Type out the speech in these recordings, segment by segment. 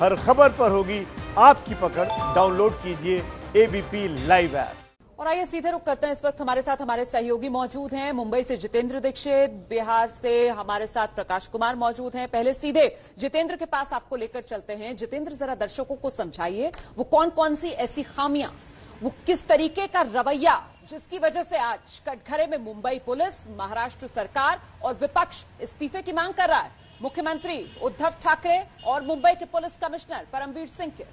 हर खबर पर होगी आपकी पकड़। डाउनलोड कीजिए एबीपी लाइव ऐप। और आइए सीधे रुख करते हैं। इस वक्त हमारे साथ हमारे सहयोगी मौजूद हैं। मुंबई से जितेंद्र दीक्षित, बिहार से हमारे साथ प्रकाश कुमार मौजूद हैं। पहले सीधे जितेंद्र के पास आपको लेकर चलते हैं। जितेंद्र, जरा दर्शकों को समझाइए वो कौन कौन सी ऐसी खामियां, वो किस तरीके का रवैया जिसकी वजह से आज कटघरे में मुंबई पुलिस, महाराष्ट्र सरकार और विपक्ष इस्तीफे की मांग कर रहा है। मुख्यमंत्री उद्धव ठाकरे और मुंबई के पुलिस कमिश्नर परमवीर सिंह के।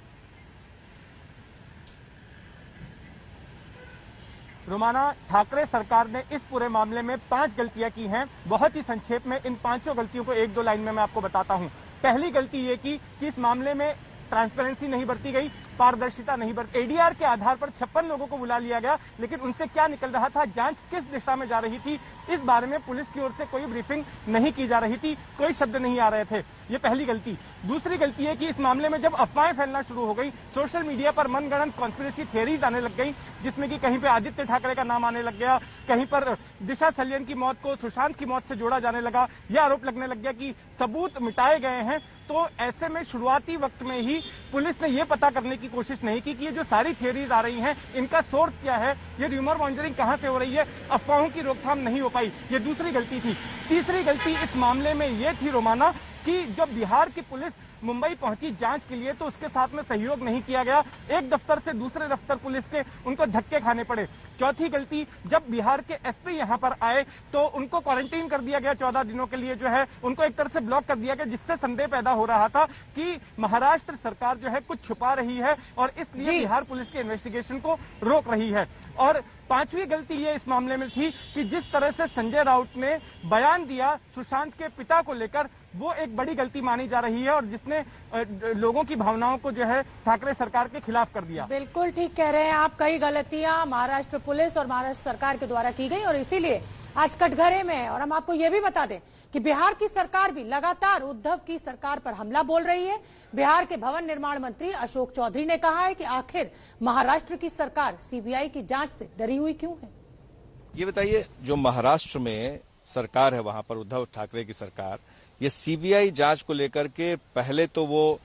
रोमाना, ठाकरे सरकार ने इस पूरे मामले में 5 गलतियां की हैं। बहुत ही संक्षेप में इन 5 गलतियों को 1-2 लाइन में मैं आपको बताता हूं। पहली गलती ये की कि इस मामले में ट्रांसपेरेंसी नहीं बरती गई, पारदर्शिता नहीं बरती। एडीआर के आधार पर 56 लोगों को बुला लिया गया, लेकिन उनसे क्या निकल रहा था, जांच किस दिशा में जा रही थी, इस बारे में पुलिस की ओर से कोई ब्रीफिंग नहीं की जा रही थी, कोई शब्द नहीं आ रहे थे। ये पहली गलती। दूसरी गलती है कि इस मामले में जब अफवाहें फैलना शुरू हो गई, सोशल मीडिया पर मनगढ़ंत कॉन्स्पिरेसी थियरीज आने लग गई, जिसमें कि कहीं पे आदित्य ठाकरे का नाम आने लग गया, कहीं पर दिशा सलियन की मौत को सुशांत की मौत से जोड़ा जाने लगा, यह आरोप लगने लग गया कि सबूत मिटाए गए हैं। तो ऐसे में शुरुआती वक्त में ही पुलिस ने यह पता करने की कोशिश नहीं की कि ये जो सारी थियरीज आ रही हैं, इनका सोर्स क्या है, ये र्यूमर मॉन्जरिंग कहां से हो रही है, अफवाहों की रोकथाम नहीं हो पाई। ये दूसरी गलती थी। तीसरी गलती इस मामले में यह थी रोमाना कि जब बिहार की पुलिस मुंबई पहुंची जांच के लिए, तो उसके साथ में सहयोग नहीं किया गया। एक दफ्तर से दूसरे दफ्तर पुलिस के उनको धक्के खाने पड़े। चौथी गलती, जब बिहार के एसपी यहां पर आए तो उनको क्वारंटीन कर दिया गया 14 दिनों के लिए, जो है उनको एक तरह से ब्लॉक कर दिया गया, जिससे संदेह पैदा हो रहा था कि महाराष्ट्र सरकार जो है कुछ छुपा रही है और इसलिए बिहार पुलिस के इन्वेस्टिगेशन को रोक रही है। और 5वीं गलती ये इस मामले में थी कि जिस तरह से संजय राउत ने बयान दिया सुशांत के पिता को लेकर, वो एक बड़ी गलती मानी जा रही है और जिसने लोगों की भावनाओं को जो है ठाकरे सरकार के खिलाफ कर दिया। बिल्कुल ठीक कह रहे हैं आप। कई गलतियां महाराष्ट्र पुलिस और महाराष्ट्र सरकार के द्वारा की गई और इसीलिए आज कटघरे में। और हम आपको ये भी बता दें कि बिहार की सरकार भी लगातार उद्धव की सरकार पर हमला बोल रही है। बिहार के भवन निर्माण मंत्री अशोक चौधरी ने कहा है कि आखिर महाराष्ट्र की सरकार सीबीआई की जांच से डरी हुई क्यों है। ये बताइए, जो महाराष्ट्र में सरकार है, वहां पर उद्धव ठाकरे की सरकार, ये सीबीआई जांच को लेकर के पहले तो वो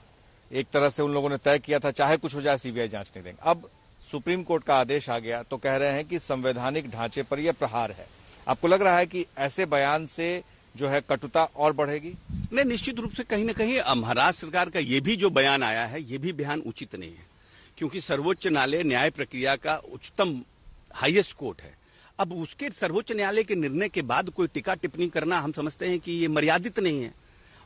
एक तरह से उन लोगों ने तय किया था चाहे कुछ हो जाए सीबीआई जांच नहीं देंगे। अब सुप्रीम कोर्ट का आदेश आ गया तो कह रहे हैं कि संवैधानिक ढांचे पर यह प्रहार है। आपको लग रहा है कि ऐसे बयान से जो है कटुता और बढ़ेगी? नहीं, निश्चित रूप से कहीं न कहीं महाराष्ट्र सरकार का ये भी जो बयान आया है, ये भी बयान उचित नहीं है, क्योंकि सर्वोच्च न्यायालय न्याय प्रक्रिया का उच्चतम हाईएस्ट कोर्ट है। अब उसके सर्वोच्च न्यायालय के निर्णय के बाद कोई टीका टिप्पणी करना हम समझते हैं कि ये मर्यादित नहीं है।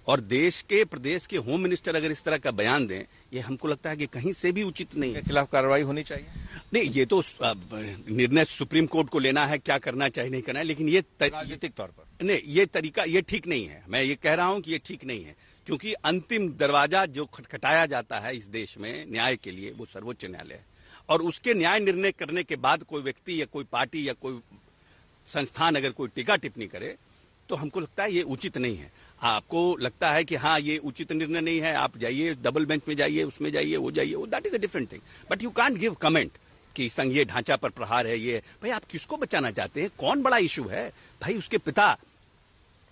और देश के प्रदेश के होम मिनिस्टर अगर इस तरह का बयान दें, ये हमको लगता है कि कहीं से भी उचित नहीं है। खिलाफ कार्रवाई होनी चाहिए। नहीं, ये तो निर्णय सुप्रीम कोर्ट को लेना है, क्या करना चाहिए नहीं करना है, लेकिन ये राजनीतिक तौर पर नहीं, ये तरीका ये ठीक नहीं है। मैं ये कह रहा हूं कि ये ठीक नहीं है, क्योंकि अंतिम दरवाजा जो खटखटाया जाता है इस देश में न्याय के लिए, वो सर्वोच्च न्यायालय है। और उसके न्याय निर्णय करने के बाद कोई व्यक्ति या कोई पार्टी या कोई संस्थान अगर कोई टीका टिप्पणी करे, तो हमको लगता है ये उचित नहीं है। आपको लगता है कि हाँ ये उचित निर्णय नहीं है, आप जाइए डबल बेंच में जाइए, उसमें जाइए, वो जाइए, वो that is a different thing, but you can't give comment कि संघीय ढांचा पर प्रहार है। ये भाई आप किसको बचाना चाहते हैं? कौन बड़ा इशू है भाई? उसके पिता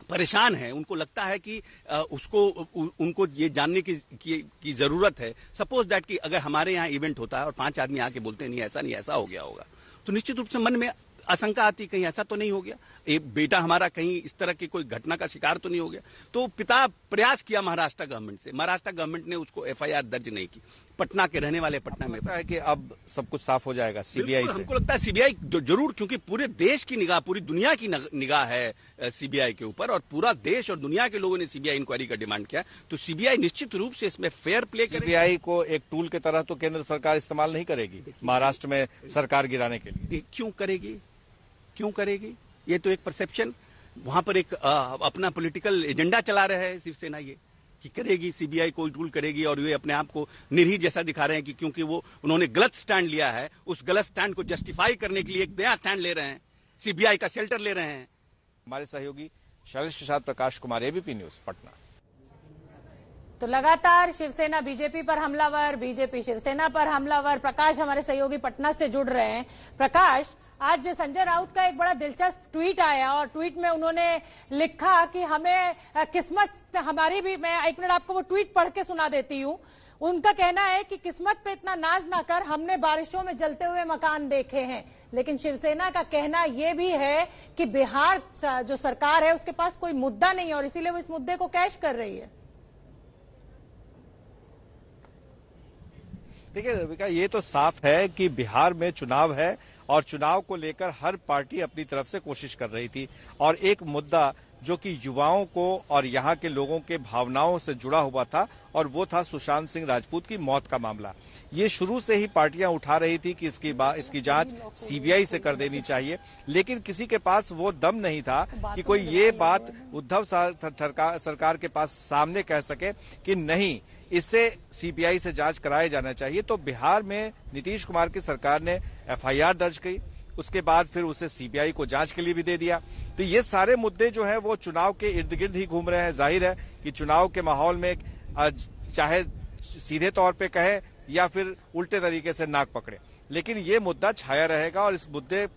परेशान है, उनको लगता है कि उनको ये जानने की जरूरत है। सपोज दैट कि अगर हमारे यहाँ इवेंट होता है और 5 आदमी आके बोलते हैं नहीं ऐसा नहीं ऐसा हो गया होगा, तो निश्चित रूप से मन में आशंका आती, कहीं ऐसा तो नहीं हो गया, एक बेटा हमारा कहीं इस तरह की कोई घटना का शिकार तो नहीं हो गया। तो पिता प्रयास किया महाराष्ट्र गवर्नमेंट से, महाराष्ट्र गवर्नमेंट ने उसको एफआईआर दर्ज नहीं की। पटना के रहने वाले पटना में है कि अब सब कुछ साफ हो जाएगा सीबीआई से। हमको लगता है सीबीआई जरूर, क्योंकि पूरे देश की निगाह, पूरी दुनिया की निगाह है सीबीआई के ऊपर, और पूरा देश और दुनिया के लोगों ने सीबीआई इंक्वायरी का डिमांड किया, तो सीबीआई निश्चित रूप से इसमें फेयर प्ले करेगी। सीबीआई को एक टूल की तरह तो केंद्र सरकार इस्तेमाल नहीं करेगी महाराष्ट्र में सरकार गिराने के लिए। क्यों करेगी? क्यों करेगी? ये तो एक परसेप्शन, वहां पर एक अपना पॉलिटिकल एजेंडा चला रहे हैं शिवसेना, ये कि करेगी सीबीआई कोई टूल करेगी, और ये अपने आप को निर्ही जैसा दिखा रहे हैं कि क्योंकि वो उन्होंने गलत स्टैंड लिया है, उस गलत स्टैंड को जस्टिफाई करने के लिए एक नया स्टैंड ले रहे हैं, सीबीआई का शेल्टर ले रहे हैं। हमारे सहयोगी शैलेश के साथ प्रकाश कुमार, एबीपी न्यूज, पटना। तो लगातार शिवसेना बीजेपी पर हमलावर, बीजेपी शिवसेना पर हमलावर। प्रकाश हमारे सहयोगी पटना से जुड़ रहे हैं। प्रकाश, आज संजय राउत का एक बड़ा दिलचस्प ट्वीट आया और ट्वीट में उन्होंने लिखा कि हमें किस्मत हमारी भी, मैं एक मिनट आपको वो ट्वीट पढ़ के सुना देती हूँ। उनका कहना है कि किस्मत पे इतना नाज ना कर, हमने बारिशों में जलते हुए मकान देखे हैं। लेकिन शिवसेना का कहना यह भी है कि बिहार जो सरकार है उसके पास कोई मुद्दा नहीं है और इसीलिए वो इस मुद्दे को कैश कर रही है। देखिए रविका, ये तो साफ है कि बिहार में चुनाव है और चुनाव को लेकर हर पार्टी अपनी तरफ से कोशिश कर रही थी और एक मुद्दा जो कि युवाओं को और यहाँ के लोगों के भावनाओं से जुड़ा हुआ था और वो था सुशांत सिंह राजपूत की मौत का मामला। ये शुरू से ही पार्टियां उठा रही थी कि इसकी जांच सीबीआई से कर देनी चाहिए, लेकिन किसी के पास वो दम नहीं था कि कोई ये बात उद्धव सरकार के पास सामने कह सके कि नहीं, इससे सीबीआई से जांच कराया जाना चाहिए। तो बिहार में नीतीश कुमार की सरकार ने एफआईआर दर्ज की, उसके बाद फिर उसे सीबीआई को जांच के लिए भी दे दिया। तो ये सारे मुद्दे जो है वो चुनाव के इर्द गिर्द ही घूम रहे हैं। जाहिर है कि चुनाव के माहौल में चाहे सीधे तौर पे कहे या फिर उल्टे तरीके से नाक पकड़े, लेकिन ये मुद्दा छाया रहेगा और इस मुद्दे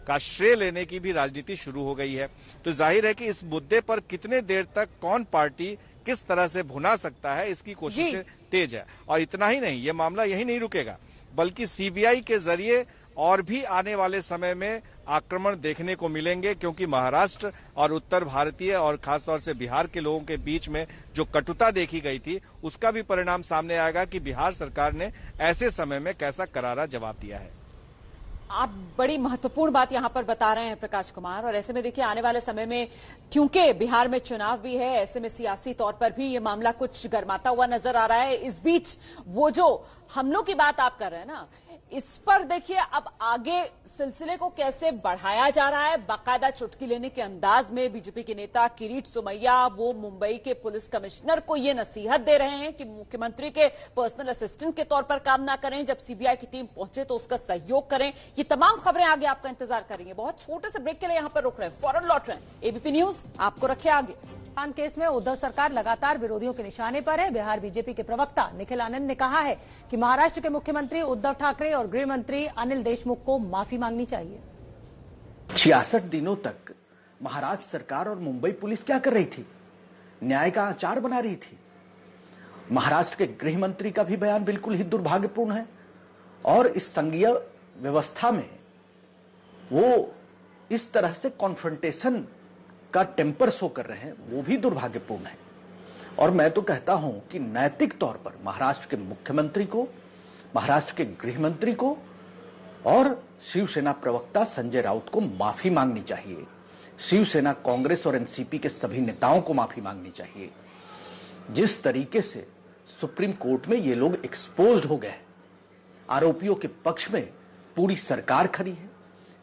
का श्रेय लेने की भी राजनीति शुरू हो गई है। तो जाहिर है कि इस मुद्दे पर कितने देर तक कौन पार्टी किस तरह से भुना सकता है, इसकी कोशिशें तेज है। और इतना ही नहीं, ये मामला यही नहीं रुकेगा, बल्कि सीबीआई के जरिए और भी आने वाले समय में आक्रमण देखने को मिलेंगे, क्योंकि महाराष्ट्र और उत्तर भारतीय और खासतौर से बिहार के लोगों के बीच में जो कटुता देखी गई थी, उसका भी परिणाम सामने आएगा कि बिहार सरकार ने ऐसे समय में कैसा करारा जवाब दिया है। आप बड़ी महत्वपूर्ण बात यहां पर बता रहे हैं प्रकाश कुमार, और ऐसे में देखिए आने वाले समय में क्योंकि बिहार में चुनाव भी है, ऐसे में सियासी तौर पर भी ये मामला कुछ गर्माता हुआ नजर आ रहा है। इस बीच वो जो हमलों की बात आप कर रहे हैं ना, इस पर देखिए अब आगे सिलसिले को कैसे बढ़ाया जा रहा है। बाकायदा चुटकी लेने के अंदाज में बीजेपी के नेता किरीट सोमैया वो मुंबई के पुलिस कमिश्नर को ये नसीहत दे रहे हैं कि मुख्यमंत्री के पर्सनल असिस्टेंट के तौर पर काम ना करें, जब सीबीआई की टीम पहुंचे तो उसका सहयोग करें। ये तमाम खबरें आगे आपका इंतजार करेंगे। बहुत छोटे से ब्रेक के लिए यहां पर रुक रहे हैं, फौरन लौट रहे हैं। एबीपी न्यूज आपको रखे आगे। केस में उद्धव सरकार लगातार विरोधियों के निशाने पर है। बिहार बीजेपी के प्रवक्ता निखिल आनंद ने कहा है कि महाराष्ट्र के मुख्यमंत्री उद्धव ठाकरे और गृह मंत्री अनिल देशमुख को माफी मांगनी चाहिए। 66 दिनों तक महाराष्ट्र सरकार और मुंबई पुलिस क्या कर रही थी? न्याय का आचार बना रही थी। महाराष्ट्र के गृह मंत्री का भी बयान बिल्कुल ही दुर्भाग्यपूर्ण है और इस संघीय व्यवस्था में वो इस तरह से कॉन्फ्रंटेशन का टेम्पर शो कर रहे हैं, वो भी दुर्भाग्यपूर्ण है। और मैं तो कहता हूं कि नैतिक तौर पर महाराष्ट्र के मुख्यमंत्री को, महाराष्ट्र के गृह मंत्री को और शिवसेना प्रवक्ता संजय राउत को माफी मांगनी चाहिए। शिवसेना, कांग्रेस और एनसीपी के सभी नेताओं को माफी मांगनी चाहिए। जिस तरीके से सुप्रीम कोर्ट में ये लोग एक्सपोज्ड हो गए, आरोपियों के पक्ष में पूरी सरकार खड़ी है,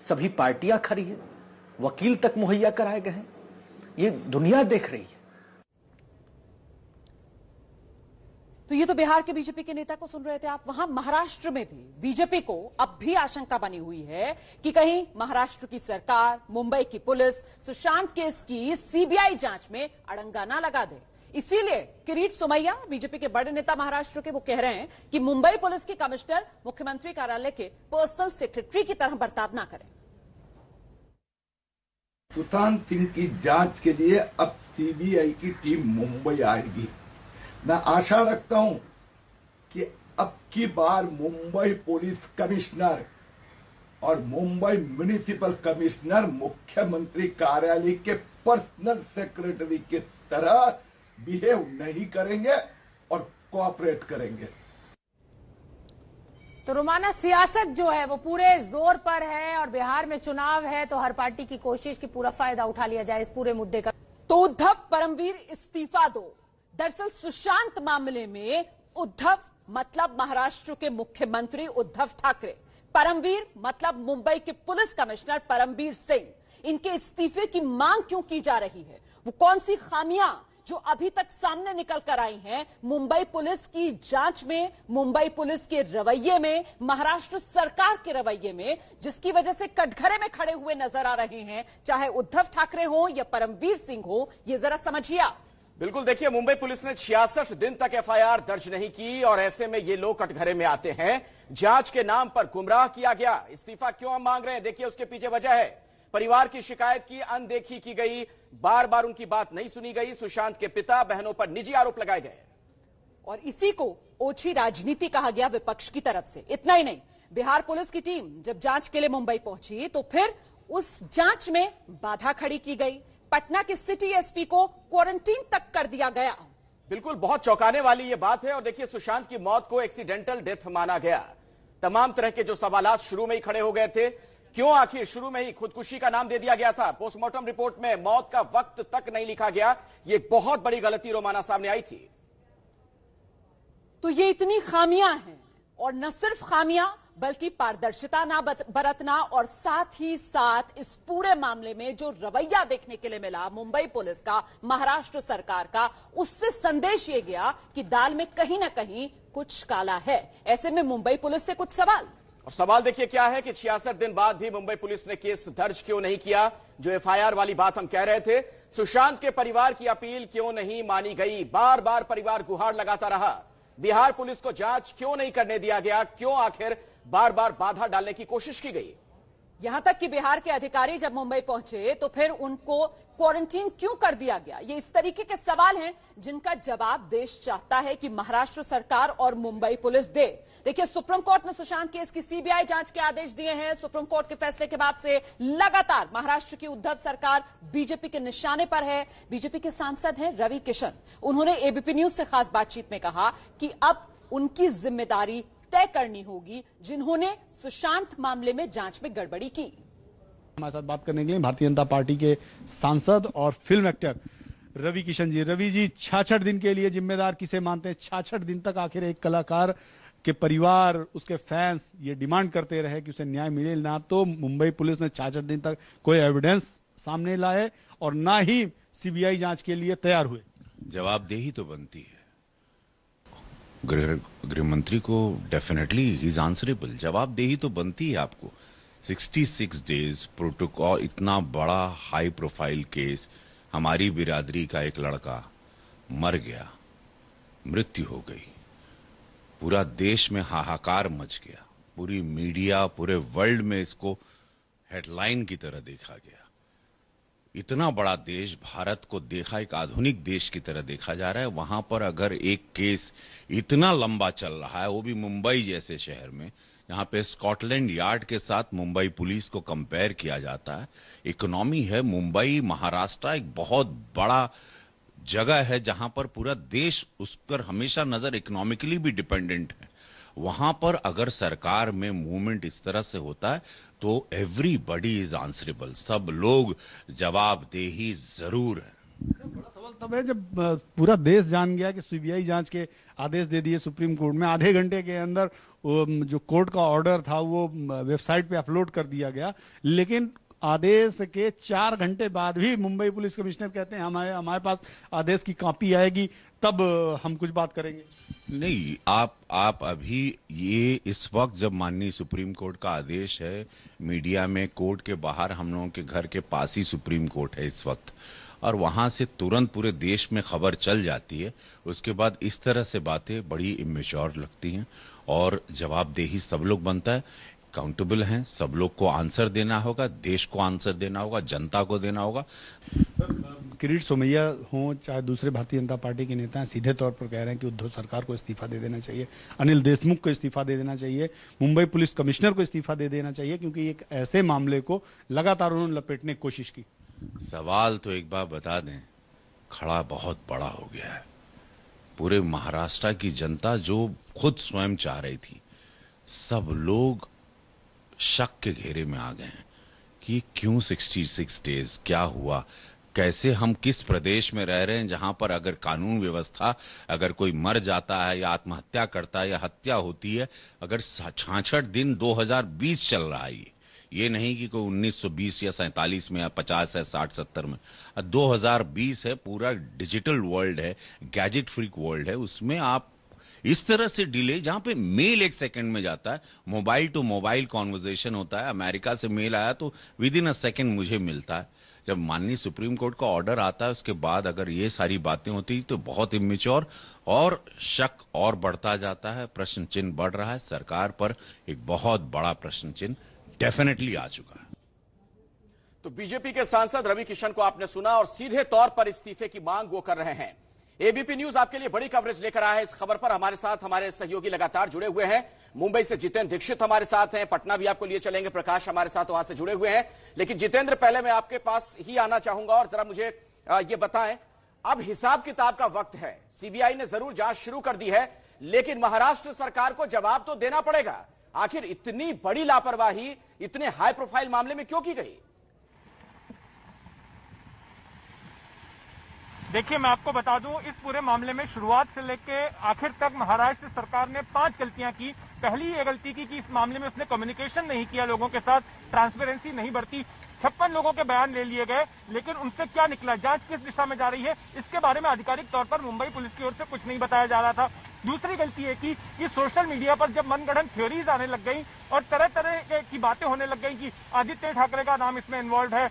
सभी पार्टियां खड़ी है, वकील तक मुहैया कराए गए हैं, ये दुनिया देख रही है। तो ये तो बिहार के बीजेपी के नेता को सुन रहे थे आप। वहां महाराष्ट्र में भी बीजेपी को अब भी आशंका बनी हुई है कि कहीं महाराष्ट्र की सरकार, मुंबई की पुलिस सुशांत केस की सीबीआई जांच में अड़ंगा ना लगा दे। इसीलिए किरीट सोमैया, बीजेपी के बड़े नेता महाराष्ट्र के, वो कह रहे हैं कि मुंबई पुलिस की कमिश्नर मुख्यमंत्री कार्यालय के पर्सनल सेक्रेटरी की तरह बर्ताव ना करें। सुशांत सिंह की जांच के लिए अब सीबीआई की टीम मुंबई आएगी। मैं आशा रखता हूं कि अब की बार मुंबई पुलिस कमिश्नर और मुंबई म्युनिसिपल कमिश्नर मुख्यमंत्री कार्यालय के पर्सनल सेक्रेटरी की तरह बिहेव नहीं करेंगे और कोऑपरेट करेंगे। तो रोमाना, सियासत जो है वो पूरे जोर पर है और बिहार में चुनाव है तो हर पार्टी की कोशिश की पूरा फायदा उठा लिया जाए इस पूरे मुद्दे का। तो उद्धव परमवीर इस्तीफा दो। दरअसल सुशांत मामले में उद्धव मतलब महाराष्ट्र के मुख्यमंत्री उद्धव ठाकरे, परमवीर मतलब मुंबई के पुलिस कमिश्नर परमवीर सिंह। इनके इस्तीफे की मांग क्यों की जा रही है? वो कौन सी खामियां जो अभी तक सामने निकल कर आई हैं मुंबई पुलिस की जांच में, मुंबई पुलिस के रवैये में, महाराष्ट्र सरकार के रवैये में, जिसकी वजह से कटघरे में खड़े हुए नजर आ रहे हैं, चाहे उद्धव ठाकरे हो या परमवीर सिंह हो? ये जरा समझिए आप। बिल्कुल, देखिए मुंबई पुलिस ने 66 दिन तक एफआईआर दर्ज नहीं की और ऐसे में ये लोग कटघरे में आते हैं। जांच के नाम पर गुमराह किया गया। इस्तीफा क्यों हम मांग रहे हैं? देखिए उसके पीछे वजह है, परिवार की शिकायत की अनदेखी की गई, बार बार उनकी बात नहीं सुनी गई, सुशांत के पिता बहनों पर निजी आरोप लगाए गए। और इसी को ओछी राजनीति कहा गया विपक्ष की तरफ से। इतना ही नहीं, बिहार पुलिस की टीम जब जांच के लिए मुंबई पहुंची तो फिर उस जांच में बाधा खड़ी की गई। पटना के सिटी एसपी को क्वारंटीन तक कर दिया गया। बिल्कुल बहुत चौंकाने वाली यह बात है। और देखिए, सुशांत की मौत को एक्सीडेंटल डेथ माना गया। तमाम तरह के जो सवालात शुरू में ही खड़े हो गए थे, क्यों आखिर शुरू में ही खुदकुशी का नाम दे दिया गया था? पोस्टमार्टम रिपोर्ट में मौत का वक्त तक नहीं लिखा गया। यह एक बहुत बड़ी गलती रोमाना सामने आई थी। तो ये इतनी खामियां हैं, और न सिर्फ खामियां बल्कि पारदर्शिता ना बरतना, और साथ ही साथ इस पूरे मामले में जो रवैया देखने के लिए मिला मुंबई पुलिस का, महाराष्ट्र सरकार का, उससे संदेश ये गया कि दाल में कहीं ना कहीं कुछ काला है। ऐसे में मुंबई पुलिस से कुछ सवाल, और सवाल देखिए क्या है कि 66 दिन बाद भी मुंबई पुलिस ने केस दर्ज क्यों नहीं किया? जो एफआईआर वाली बात हम कह रहे थे, सुशांत के परिवार की अपील क्यों नहीं मानी गई? बार बार परिवार गुहार लगाता रहा। बिहार पुलिस को जांच क्यों नहीं करने दिया गया? क्यों आखिर बार बार बाधा डालने की कोशिश की गई? यहां तक कि बिहार के अधिकारी जब मुंबई पहुंचे तो फिर उनको क्वारंटीन क्यों कर दिया गया? ये इस तरीके के सवाल हैं जिनका जवाब देश चाहता है कि महाराष्ट्र सरकार और मुंबई पुलिस दे। देखिए, सुप्रीम कोर्ट ने सुशांत केस की सीबीआई जांच के आदेश दिए हैं। सुप्रीम कोर्ट के फैसले के बाद से लगातार महाराष्ट्र की उद्धव सरकार बीजेपी के निशाने पर है। बीजेपी के सांसद हैं रवि किशन, उन्होंने एबीपी न्यूज से खास बातचीत में कहा कि अब उनकी जिम्मेदारी तय करनी होगी जिन्होंने सुशांत मामले में जांच में गड़बड़ी की। हमारे साथ बात करने के लिए भारतीय जनता पार्टी के सांसद और फिल्म एक्टर रवि किशन जी। रवि जी, 66 दिन के लिए जिम्मेदार किसे मानते हैं? 66 दिन तक आखिर एक कलाकार के परिवार, उसके फैंस ये डिमांड करते रहे कि उसे न्याय मिले, ना तो मुंबई पुलिस ने 66 दिन तक कोई एविडेंस सामने लाए और ना ही सीबीआई जांच के लिए तैयार हुए। जवाबदेही तो बनती है गृह मंत्री को, डेफिनेटली ही इज आंसरेबल। जवाबदेही तो बनती है आपको। 66 डेज प्रोटोकॉल, इतना बड़ा हाई प्रोफाइल केस, हमारी बिरादरी का एक लड़का मर गया, मृत्यु हो गई, पूरा देश में हाहाकार मच गया, पूरी मीडिया, पूरे वर्ल्ड में इसको हेडलाइन की तरह देखा गया। इतना बड़ा देश, भारत को देखा एक आधुनिक देश की तरह देखा जा रहा है। वहां पर अगर एक केस इतना लंबा चल रहा है, वो भी मुंबई जैसे शहर में, यहाँ पे स्कॉटलैंड यार्ड के साथ मुंबई पुलिस को कंपेयर किया जाता है। इकोनॉमी है मुंबई, महाराष्ट्र एक बहुत बड़ा जगह है जहां पर पूरा देश उस पर हमेशा नजर इकोनॉमिकली भी डिपेंडेंट है। वहां पर अगर सरकार में मूवमेंट इस तरह से होता है तो एवरीबॉडी इज आंसरेबल, सब लोग जवाबदेही जरूर है। बड़ा सवाल तब है जब पूरा देश जान गया कि सीबीआई जांच के आदेश दे दिए सुप्रीम कोर्ट में, आधे घंटे के अंदर जो कोर्ट का ऑर्डर था वो वेबसाइट पे अपलोड कर दिया गया, लेकिन आदेश के 4 घंटे बाद भी मुंबई पुलिस कमिश्नर कहते हैं हमारे पास आदेश की कॉपी आएगी तब हम कुछ बात करेंगे। नहीं, आप अभी ये इस वक्त जब माननीय सुप्रीम कोर्ट का आदेश है, मीडिया में कोर्ट के बाहर, हम लोगों के घर के पास ही सुप्रीम कोर्ट है इस वक्त, और वहां से तुरंत पूरे देश में खबर चल जाती है। उसके बाद इस तरह से बातें बड़ी इमेच्योर लगती हैं और जवाबदेही सब लोग बनता है, अकाउंटेबल हैं, सब लोग को आंसर देना होगा, देश को आंसर देना होगा, जनता को देना होगा। किरीट सोमैया हों चाहे दूसरे भारतीय जनता पार्टी के नेता हैं, सीधे तौर पर कह रहे हैं कि उद्धव सरकार को इस्तीफा दे देना चाहिए, अनिल देशमुख को इस्तीफा दे देना चाहिए, मुंबई पुलिस कमिश्नर को इस्तीफा दे देना चाहिए, क्योंकि एक ऐसे मामले को लगातार उन्होंने लपेटने की कोशिश की। सवाल तो एक बार बता दें, खड़ा बहुत बड़ा हो गया है। पूरे महाराष्ट्र की जनता जो खुद स्वयं चाह रही थी, सब लोग शक के घेरे में आ गए हैं कि क्यों 66 डेज, क्या हुआ, कैसे, हम किस प्रदेश में रह रहे हैं जहां पर अगर कानून व्यवस्था, अगर कोई मर जाता है या आत्महत्या करता है या हत्या होती है, अगर 66 दिन 2020 चल रहा है, ये नहीं कि कोई 1920 या 47 में या 50 या 60 70 में, 2020 है, पूरा डिजिटल वर्ल्ड है, गैजेट फ्रीक वर्ल्ड है, उसमें आप इस तरह से डिले, जहां पे मेल 1 सेकंड में जाता है, मोबाइल टू मोबाइल कॉन्वर्जेशन होता है, अमेरिका से मेल आया तो विद इन अ सेकंड मुझे मिलता है। जब माननीय सुप्रीम कोर्ट का ऑर्डर आता है उसके बाद अगर ये सारी बातें होती तो बहुत इमेच्योर और शक और बढ़ता जाता है, प्रश्न चिन्ह बढ़ रहा है, सरकार पर एक बहुत बड़ा प्रश्न चिन्ह डेफिनेटली आ चुका है। तो बीजेपी के सांसद रवि किशन को आपने सुना और सीधे तौर पर इस्तीफे की मांग वो कर रहे हैं। एबीपी न्यूज आपके लिए बड़ी कवरेज लेकर आया है। इस खबर पर हमारे साथ हमारे सहयोगी लगातार जुड़े हुए हैं। मुंबई से जितेंद्र दीक्षित हमारे साथ हैं, पटना भी आपको लिए चलेंगे, प्रकाश हमारे साथ वहां से जुड़े हुए हैं। लेकिन जितेंद्र, पहले मैं आपके पास ही आना चाहूंगा और जरा मुझे ये बताएं, अब हिसाब किताब का वक्त है। सीबीआई ने जरूर जांच शुरू कर दी है, लेकिन महाराष्ट्र सरकार को जवाब तो देना पड़ेगा। आखिर इतनी बड़ी लापरवाही इतने हाई प्रोफाइल मामले में क्यों की गई? देखिए, मैं आपको बता दूं, इस पूरे मामले में शुरुआत से लेकर आखिर तक महाराष्ट्र सरकार ने 5 गलतियां की। पहली ये गलती की कि इस मामले में उसने कम्युनिकेशन नहीं किया लोगों के साथ, ट्रांसपेरेंसी नहीं बरती। 56 लोगों के बयान ले लिए गए, लेकिन उनसे क्या निकला, जांच किस दिशा में जा रही है, इसके बारे में आधिकारिक तौर पर मुंबई पुलिस की ओर से कुछ नहीं बताया जा रहा था। दूसरी गलती ये की कि सोशल मीडिया पर जब मनगढ़ंत थ्योरीज आने लग गई और तरह तरह की बातें होने लग गई कि आदित्य ठाकरे का नाम इसमें इन्वॉल्व है,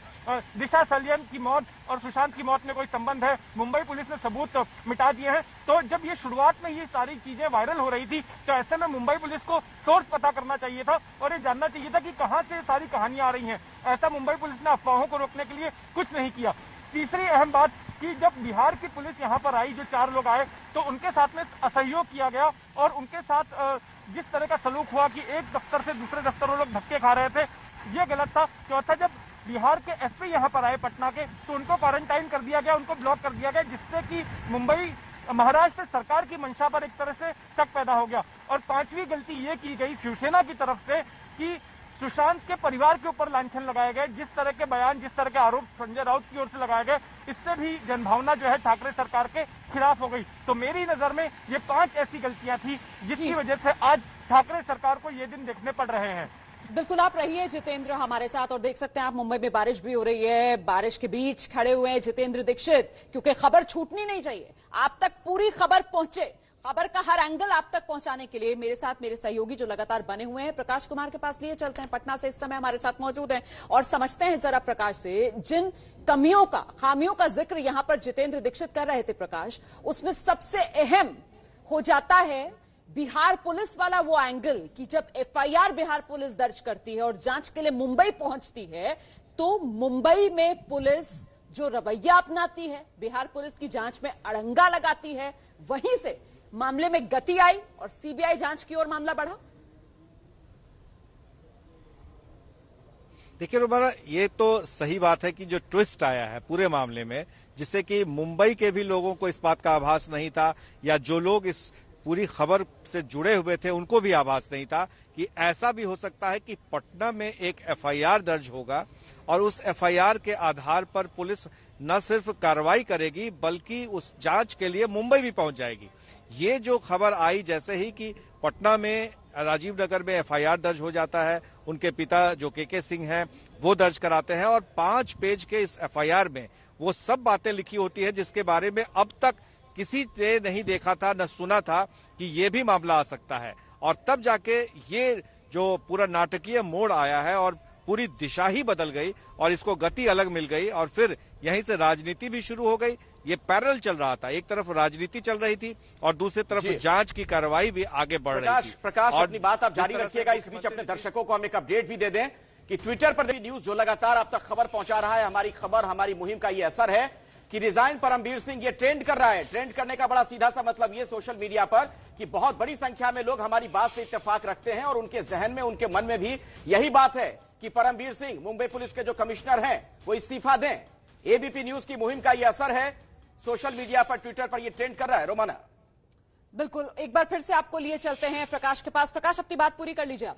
दिशा सलियन की मौत और सुशांत की मौत में कोई संबंध है, मुंबई पुलिस ने सबूत मिटा दिए हैं। तो जब ये शुरुआत में ये सारी चीजें वायरल हो रही थी, तो ऐसे में मुंबई पुलिस को सोर्स पता करना चाहिए था और ये जानना चाहिए था कि कहां से सारी कहानियां आ रही हैं। ऐसा मुंबई पुलिस ने अफवाहों को रोकने के लिए कुछ नहीं किया। तीसरी अहम बात कि जब बिहार की पुलिस यहां पर आई, जो 4 लोग आए, तो उनके साथ में असहयोग किया गया और उनके साथ जिस तरह का सलूक हुआ कि एक दफ्तर से दूसरे दफ्तर वो लोग धक्के खा रहे थे, ये गलत था। चौथा, जब बिहार के एसपी यहां पर आए पटना के, तो उनको क्वारंटाइन कर दिया गया, उनको ब्लॉक कर दिया गया, जिससे कि मुंबई महाराष्ट्र सरकार की मंशा पर एक तरह से शक पैदा हो गया। और 5वीं गलती ये की गई शिवसेना की तरफ से कि सुशांत के परिवार के ऊपर लांछन लगाए गए। जिस तरह के बयान, जिस तरह के आरोप संजय राउत की ओर से लगाए गए, इससे भी जनभावना जो है ठाकरे सरकार के खिलाफ हो गई। तो मेरी नजर में ये 5 ऐसी गलतियां थी जिसकी वजह से आज ठाकरे सरकार को ये दिन देखने पड़ रहे हैं। बिल्कुल, आप रहिए जितेंद्र हमारे साथ और देख सकते हैं आप मुंबई में बारिश भी हो रही है। बारिश के बीच खड़े हुए हैं जितेंद्र दीक्षित, क्योंकि खबर छूटनी नहीं चाहिए, आप तक पूरी खबर पहुंचे। खबर का हर एंगल आप तक पहुंचाने के लिए मेरे साथ मेरे सहयोगी जो लगातार बने हुए हैं, प्रकाश कुमार के पास लिए चलते हैं। पटना से इस समय हमारे साथ मौजूद हैं और समझते हैं जरा प्रकाश से, जिन कमियों का, खामियों का जिक्र यहां पर जितेंद्र दीक्षित कर रहे थे प्रकाश, उसमें सबसे अहम हो जाता है बिहार पुलिस वाला वो एंगल कि जब एफआईआर बिहार पुलिस दर्ज करती है और जांच के लिए मुंबई पहुंचती है, तो मुंबई में पुलिस जो रवैया अपनाती है, बिहार पुलिस की जांच में अड़ंगा लगाती है, वहीं से मामले में गति आई और सीबीआई जांच की ओर मामला बढ़ा। देखिए रोमाना, ये तो सही बात है कि जो ट्विस्ट आया है पूरे मामले में, जिससे कि मुंबई के भी लोगों को इस बात का आभास नहीं था, या जो लोग इस पूरी खबर से जुड़े हुए थे उनको भी आभास नहीं था कि ऐसा भी हो सकता है कि पटना में एक एफआईआर दर्ज होगा और उस एफआईआर के आधार पर पुलिस न सिर्फ कार्रवाई करेगी बल्कि उस जांच के लिए मुंबई भी पहुंच जाएगी। ये जो खबर आई जैसे ही कि पटना में राजीव नगर में एफआईआर दर्ज हो जाता है, उनके पिता जो के सिंह हैं वो दर्ज कराते हैं और 5 पेज के इस एफआईआर में वो सब बातें लिखी होती है जिसके बारे में अब तक किसी ने नहीं देखा था, न सुना था कि ये भी मामला आ सकता है। और तब जाके ये जो पूरा नाटकीय मोड़ आया है और पूरी दिशा ही बदल गई और इसको गति अलग मिल गई और फिर यहीं से राजनीति भी शुरू हो गई। ये पैरेलल चल रहा था, एक तरफ राजनीति चल रही थी और दूसरी तरफ जांच की कार्रवाई भी आगे बढ़ रही थी। प्रकाश, अपनी बात आप जारी रखिएगा, इस बीच अपने दर्शकों को हम एक अपडेट भी दे दें कि ट्विटर पर न्यूज जो लगातार आप तक खबर पहुंचा रहा है, हमारी खबर, हमारी मुहिम का ये असर है कि रिजाइन परमबीर सिंह ये ट्रेंड कर रहा है। ट्रेंड करने का बड़ा सीधा सा मतलब ये सोशल मीडिया पर कि बहुत बड़ी संख्या में लोग हमारी बात से इत्तेफाक रखते हैं और उनके जहन में, उनके मन में भी यही बात है कि परमबीर सिंह, मुंबई पुलिस के जो कमिश्नर हैं, वो इस्तीफा दें। एबीपी न्यूज की मुहिम का ये असर है, सोशल मीडिया पर, ट्विटर पर ये ट्रेंड कर रहा है। रोमाना, बिल्कुल, एक बार फिर से आपको लिए चलते हैं प्रकाश के पास। प्रकाश, अपनी बात पूरी कर लीजिए आप।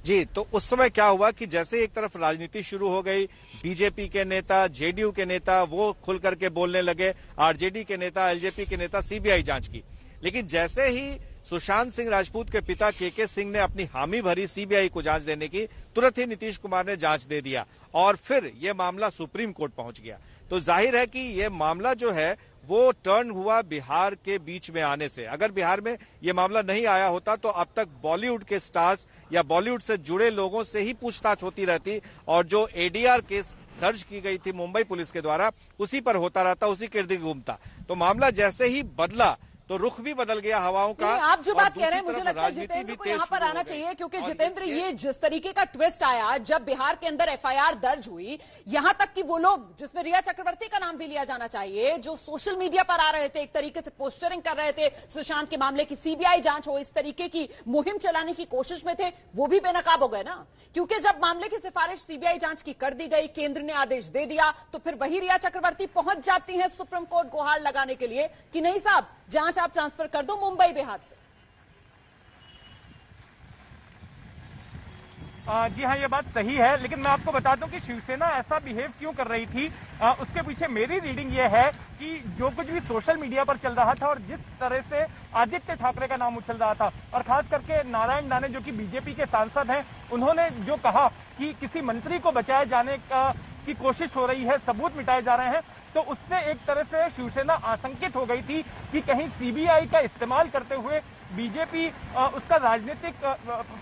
जी, तो उस समय क्या हुआ कि जैसे एक तरफ राजनीति शुरू हो गई, बीजेपी के नेता, जेडीयू के नेता वो खुल करके बोलने लगे, आरजेडी के नेता, एलजेपी के नेता सीबीआई जांच की। लेकिन जैसे ही सुशांत सिंह राजपूत के पिता के सिंह ने अपनी हामी भरी सीबीआई को जांच देने की, तुरंत ही नीतीश कुमार ने जांच दे दिया और फिर यह मामला सुप्रीम कोर्ट पहुंच गया। तो जाहिर है कि यह मामला जो है वो टर्न हुआ बिहार के बीच में आने से। अगर बिहार में यह मामला नहीं आया होता तो अब तक बॉलीवुड के स्टार्स या बॉलीवुड से जुड़े लोगों से ही पूछताछ होती रहती और जो एडीआर केस दर्ज की गई थी मुंबई पुलिस के द्वारा उसी पर होता रहता, उसी के इर्द गिर्द घूमता। तो मामला जैसे ही बदला तो रुख भी बदल गया हवाओं का। आप जो और बात कह रहे हैं, दूसरी मुझे तरफ लगता है राजनीति जितेंद्र भी को तेज यहाँ पर शुरू हो आना गई। चाहिए, क्योंकि और जितेंद्र ये जिस तरीके का ट्विस्ट आया जब बिहार के अंदर एफआईआर दर्ज हुई, यहां तक कि वो लोग जिसमें रिया चक्रवर्ती का नाम भी लिया जाना चाहिए, जो सोशल मीडिया पर आ रहे थे, एक तरीके से पोस्टरिंग कर रहे थे सुशांत के मामले की सीबीआई जांच हो, इस तरीके की मुहिम चलाने की कोशिश में थे, वो भी बेनकाब हो गए ना। क्योंकि जब मामले की सिफारिश सीबीआई जांच की कर दी गई, केंद्र ने आदेश दे दिया, तो फिर वही रिया चक्रवर्ती पहुंच जाती हैं सुप्रीम कोर्ट गुहार लगाने के लिए कि नहीं साहब, जांच आप ट्रांसफर कर दो मुंबई बिहार से। जी हाँ, ये बात सही है, लेकिन मैं आपको बता दूं कि शिवसेना ऐसा बिहेव क्यों कर रही थी, उसके पीछे मेरी रीडिंग ये है कि जो कुछ भी सोशल मीडिया पर चल रहा था और जिस तरह से आदित्य ठाकरे का नाम उछल रहा था, और खास करके नारायण दाने जो कि बीजेपी के सांसद हैं, उन्होंने जो कहा कि किसी मंत्री को बचाए जाने की कोशिश हो रही है, सबूत मिटाए जा रहे हैं, तो उससे एक तरह से शिवसेना आशंकित हो गई थी कि कहीं सीबीआई का इस्तेमाल करते हुए बीजेपी उसका राजनीतिक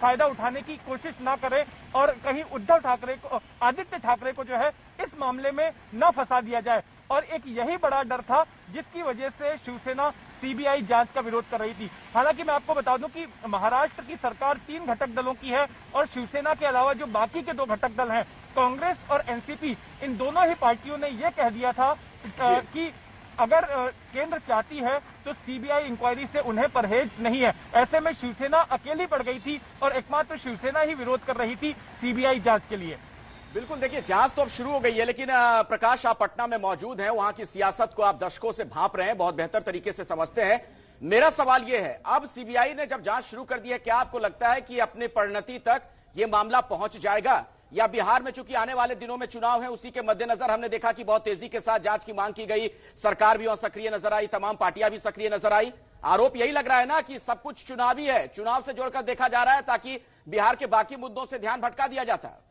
फायदा उठाने की कोशिश ना करे और कहीं उद्धव ठाकरे को, आदित्य ठाकरे को जो है इस मामले में न फंसा दिया जाए। और एक यही बड़ा डर था जिसकी वजह से शिवसेना सीबीआई जांच का विरोध कर रही थी। हालांकि मैं आपको बता दूं कि महाराष्ट्र की सरकार 3 घटक दलों की है और शिवसेना के अलावा जो बाकी के 2 घटक दल हैं, कांग्रेस और एनसीपी, इन दोनों ही पार्टियों ने यह कह दिया था कि अगर केंद्र चाहती है तो सीबीआई इंक्वायरी से उन्हें परहेज नहीं है। ऐसे में शिवसेना अकेली पड़ गई थी और एकमात्र शिवसेना ही विरोध कर रही थी सीबीआई जांच के लिए। बिल्कुल, देखिए जांच तो अब शुरू हो गई है, लेकिन प्रकाश, आप पटना में मौजूद हैं, वहां की सियासत को आप दशकों से भांप रहे हैं, बहुत बेहतर तरीके से समझते हैं। मेरा सवाल यह है, अब सीबीआई ने जब जांच शुरू कर दी है, क्या आपको लगता है कि अपने परिणति तक यह मामला पहुंच जाएगा, या बिहार में चूंकि आने वाले दिनों में चुनाव है, उसी के मद्देनजर हमने देखा कि बहुत तेजी के साथ जांच की मांग की गई, सरकार भी वहां सक्रिय नजर आई, तमाम पार्टियां भी सक्रिय नजर आई। आरोप यही लग रहा है ना कि सब कुछ चुनावी है, चुनाव से जोड़कर देखा जा रहा है ताकि बिहार के बाकी मुद्दों से ध्यान भटका दिया जाता है।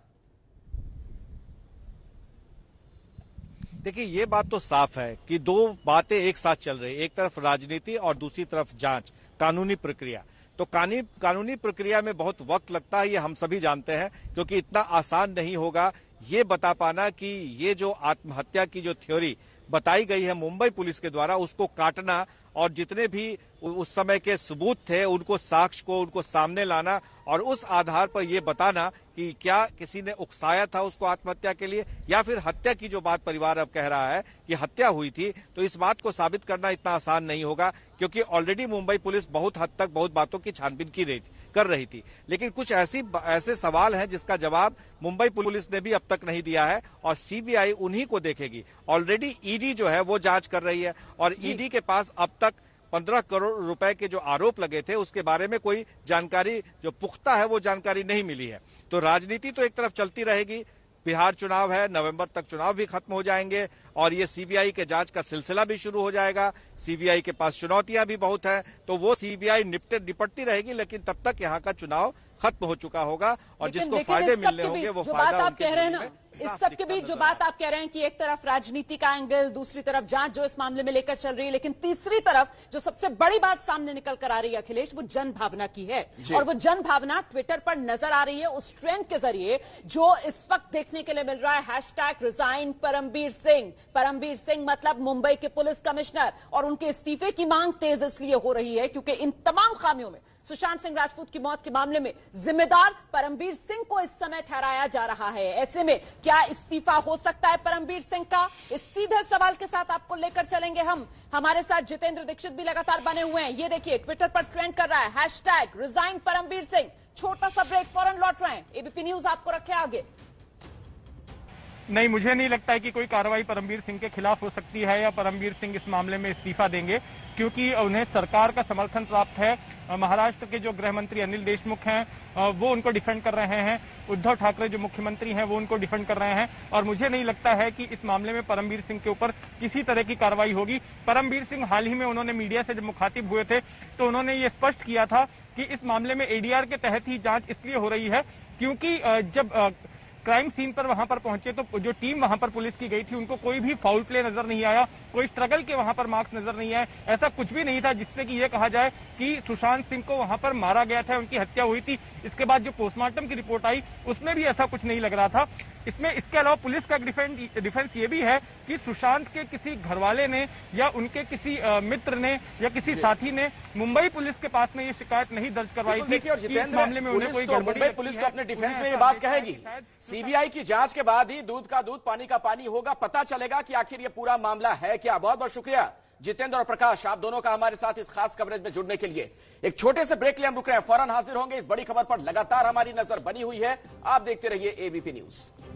देखिए, ये बात तो साफ है कि 2 बातें एक साथ चल रही है, एक तरफ राजनीति और दूसरी तरफ जांच, कानूनी प्रक्रिया। तो कानूनी प्रक्रिया में बहुत वक्त लगता है, ये हम सभी जानते हैं, क्योंकि इतना आसान नहीं होगा ये बता पाना कि ये जो आत्महत्या की जो थ्योरी बताई गई है मुंबई पुलिस के द्वारा, उसको काटना और जितने भी उस समय के सबूत थे उनको, साक्ष्य को उनको सामने लाना और उस आधार पर यह बताना कि क्या किसी ने उकसाया था उसको आत्महत्या के लिए या फिर हत्या की जो बात परिवार अब कह रहा है कि हत्या हुई थी, तो इस बात को साबित करना इतना आसान नहीं होगा, क्योंकि ऑलरेडी मुंबई पुलिस बहुत हद तक बहुत बातों की छानबीन कर रही थी। लेकिन कुछ ऐसे सवाल हैं जिसका जवाब मुंबई पुलिस ने भी अब तक नहीं दिया है और सीबीआई उन्हीं को देखेगी। ऑलरेडी ईडी जो है वो जांच कर रही है और ईडी के पास अब तक 15 करोड़ रुपए के जो आरोप लगे थे उसके बारे में कोई जानकारी जो पुख्ता है वो जानकारी नहीं मिली है। तो राजनीति तो एक तरफ चलती रहेगी, बिहार चुनाव है, नवंबर तक चुनाव भी खत्म हो जाएंगे और ये सीबीआई के जांच का सिलसिला भी शुरू हो जाएगा। सीबीआई के पास चुनौतियां भी बहुत हैं, तो वो सीबीआई निपटती रहेगी, लेकिन तब तक यहाँ का चुनाव खत्म हो चुका होगा और जिसको फायदे मिलने होंगे वो फायदा आप कह रहे हैं ना, इस सब के बीच जो बात आप कह रहे हैं कि एक तरफ राजनीति का एंगल, दूसरी तरफ जांच जो इस मामले में लेकर चल रही है, लेकिन तीसरी तरफ जो सबसे बड़ी बात सामने निकल कर आ रही है अखिलेश, वो जन भावना की है। और वो जन भावना ट्विटर पर नजर आ रही है उस ट्रेंड के जरिए जो इस वक्त देखने के लिए मिल रहा है, #रिजाइन परमबीर सिंह। परमबीर सिंह मतलब मुंबई के पुलिस कमिश्नर, और उनके इस्तीफे की मांग तेज इसलिए हो रही है क्योंकि इन तमाम खामियों में, सुशांत सिंह राजपूत की मौत के मामले में जिम्मेदार परमबीर सिंह को इस समय ठहराया जा रहा है। ऐसे में क्या इस्तीफा हो सकता है परमबीर सिंह का? इस सीधे सवाल के साथ आपको लेकर चलेंगे हम। हमारे साथ जितेंद्र दीक्षित भी लगातार बने हुए हैं, ये देखिए ट्विटर पर ट्रेंड कर रहा है #रिजाइन परमबीर सिंह। छोटा सा ब्रेक, फौरन लौट रहे हैं, एबीपी न्यूज आपको रखे आगे। नहीं, मुझे नहीं लगता है कि कोई कार्रवाई परमबीर सिंह के खिलाफ हो सकती है या परमबीर सिंह इस मामले में इस्तीफा देंगे, क्योंकि उन्हें सरकार का समर्थन प्राप्त है। महाराष्ट्र के जो गृह मंत्री अनिल देशमुख हैं वो उनको डिफेंड कर रहे हैं, उद्धव ठाकरे जो मुख्यमंत्री हैं वो उनको डिफेंड कर रहे हैं, और मुझे नहीं लगता है कि इस मामले में परमबीर सिंह के ऊपर किसी तरह की कार्रवाई होगी। परमबीर सिंह हाल ही में उन्होंने मीडिया से जब मुखातिब हुए थे तो उन्होंने ये स्पष्ट किया था कि इस मामले में एडीआर के तहत ही जांच इसलिए हो रही है क्योंकि जब क्राइम सीन पर वहां पर पहुंचे तो जो टीम वहां पर पुलिस की गई थी उनको कोई भी फाउल प्ले नजर नहीं आया, कोई स्ट्रगल के वहां पर मार्क्स नजर नहीं आए, ऐसा कुछ भी नहीं था जिससे कि यह कहा जाए कि सुशांत सिंह को वहां पर मारा गया था, उनकी हत्या हुई थी। इसके बाद जो पोस्टमार्टम की रिपोर्ट आई उसमें भी ऐसा कुछ नहीं लग रहा था। इसके अलावा पुलिस का डिफेंस ये भी है कि सुशांत के किसी घरवाले ने या उनके किसी मित्र ने या किसी साथी ने मुंबई पुलिस के पास में ये शिकायत नहीं दर्ज करवाई थी। देखिए, और जितेंद्र, मामले में उन्हें कोई मुंबई पुलिस तो अपने डिफेंस में ये बात कहेगी, सीबीआई की जांच के बाद ही दूध का दूध पानी का पानी होगा, पता चलेगा कि आखिर ये पूरा मामला है क्या। बहुत बहुत शुक्रिया जितेंद्र और प्रकाश, आप दोनों का हमारे साथ इस खास कवरेज में जुड़ने के लिए। एक छोटे से ब्रेक लिए हम रुक रहे हैं, फौरन हाजिर होंगे। इस बड़ी खबर पर लगातार हमारी नजर बनी हुई है, आप देखते रहिए एबीपी न्यूज।